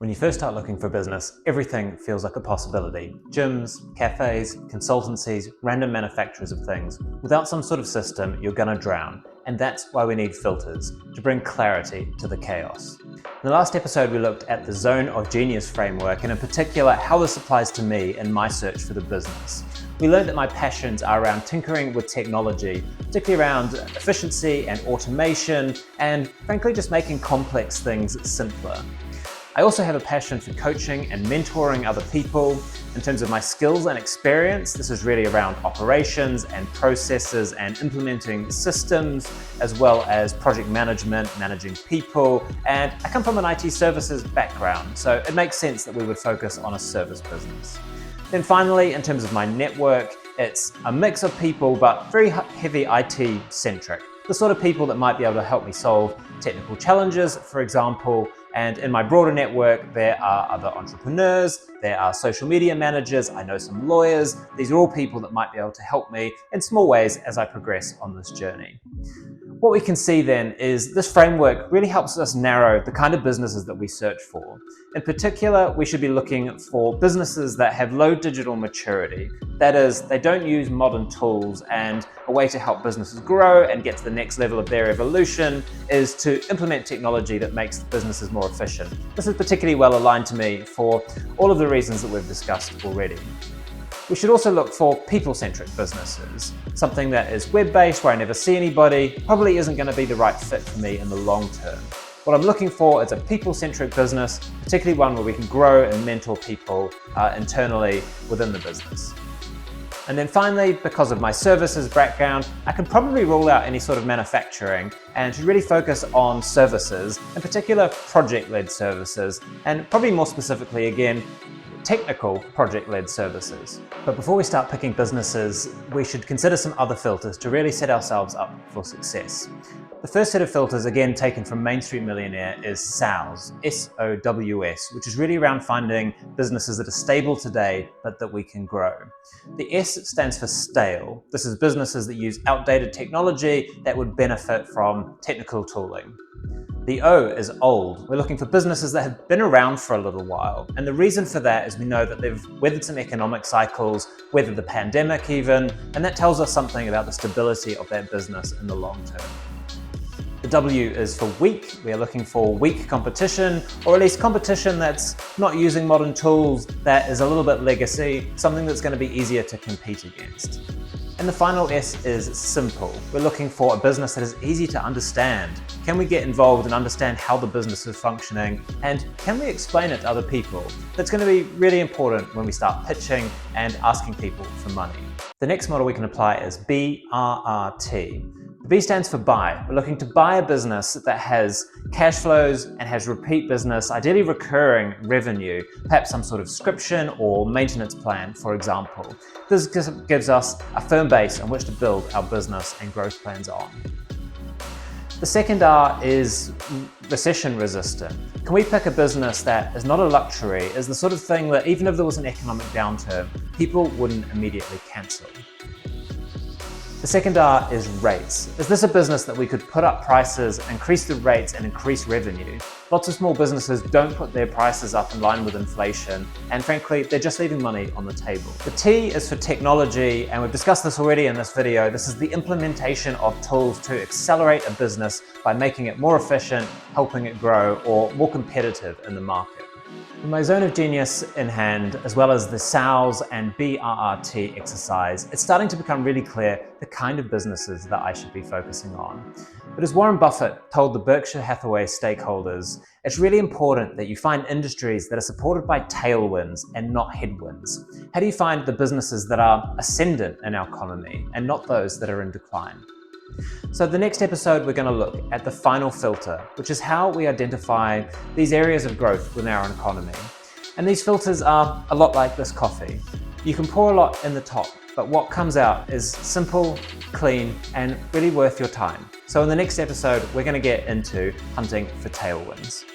When you first start looking for business, everything feels like a possibility. Gyms, cafes, consultancies, random manufacturers of things. Without some sort of system, you're gonna drown. And that's why we need filters, to bring clarity to the chaos. In the last episode, we looked at the Zone of Genius framework, and in particular, how this applies to me in my search for the business. We learned that my passions are around tinkering with technology, particularly around efficiency and automation, and frankly, just making complex things simpler. I also have a passion for coaching and mentoring other people. In terms of my skills and experience, this is really around operations and processes and implementing systems, as well as project management, managing people. And I come from an IT services background, so it makes sense that we would focus on a service business. Then finally, in terms of my network, it's a mix of people, but very heavy IT centric. The sort of people that might be able to help me solve technical challenges, for example. And in my broader network, there are other entrepreneurs, there are social media managers, I know some lawyers. These are all people that might be able to help me in small ways as I progress on this journey. What we can see then is this framework really helps us narrow the kind of businesses that we search for. In particular, we should be looking for businesses that have low digital maturity. That is, they don't use modern tools, and a way to help businesses grow and get to the next level of their evolution is to implement technology that makes businesses more efficient. This is particularly well aligned to me for all of the reasons that we've discussed already. We should also look for people-centric businesses. Something that is web-based, where I never see anybody, probably isn't going to be the right fit for me in the long term. What I'm looking for is a people-centric business, particularly one where we can grow and mentor people internally within the business. And then finally, because of my services background, I can probably rule out any sort of manufacturing and should really focus on services, in particular project-led services, and probably more specifically again, technical project-led services. But before we start picking businesses, we should consider some other filters to really set ourselves up for success. The first set of filters, again taken from Main Street Millionaire, is SOWS, S-O-W-S, which is really around finding businesses that are stable today, but that we can grow. The S stands for stale. This is businesses that use outdated technology that would benefit from technical tooling. The O is old. We're looking for businesses that have been around for a little while. And the reason for that is we know that they've weathered some economic cycles, weathered the pandemic even, and that tells us something about the stability of that business in the long term. The W is for weak. We are looking for weak competition, or at least competition that's not using modern tools, that is a little bit legacy, something that's going to be easier to compete against. And the final S is simple. We're looking for a business that is easy to understand. Can we get involved and understand how the business is functioning? And can we explain it to other people? That's going to be really important when we start pitching and asking people for money. The next model we can apply is BRRT. The B stands for buy. We're looking to buy a business that has cash flows and has repeat business, ideally recurring revenue, perhaps some sort of subscription or maintenance plan, for example. This gives us a firm base on which to build our business and growth plans on. The second R is recession resistant. Can we pick a business that is not a luxury, is the sort of thing that even if there was an economic downturn, people wouldn't immediately cancel? The second R is rates. Is this a business that we could put up prices, increase the rates and increase revenue? Lots of small businesses don't put their prices up in line with inflation, and frankly, they're just leaving money on the table. The T is for technology, and we've discussed this already in this video. This is the implementation of tools to accelerate a business by making it more efficient, helping it grow, or more competitive in the market. With my Zone of Genius in hand, as well as the SOWS and BRRT exercise, it's starting to become really clear the kind of businesses that I should be focusing on. But as Warren Buffett told the Berkshire Hathaway stakeholders, it's really important that you find industries that are supported by tailwinds and not headwinds. How do you find the businesses that are ascendant in our economy and not those that are in decline? So the next episode, we're going to look at the final filter, which is how we identify these areas of growth within our economy. And these filters are a lot like this coffee. You can pour a lot in the top, but what comes out is simple, clean, and really worth your time. So in the next episode, we're going to get into hunting for tailwinds.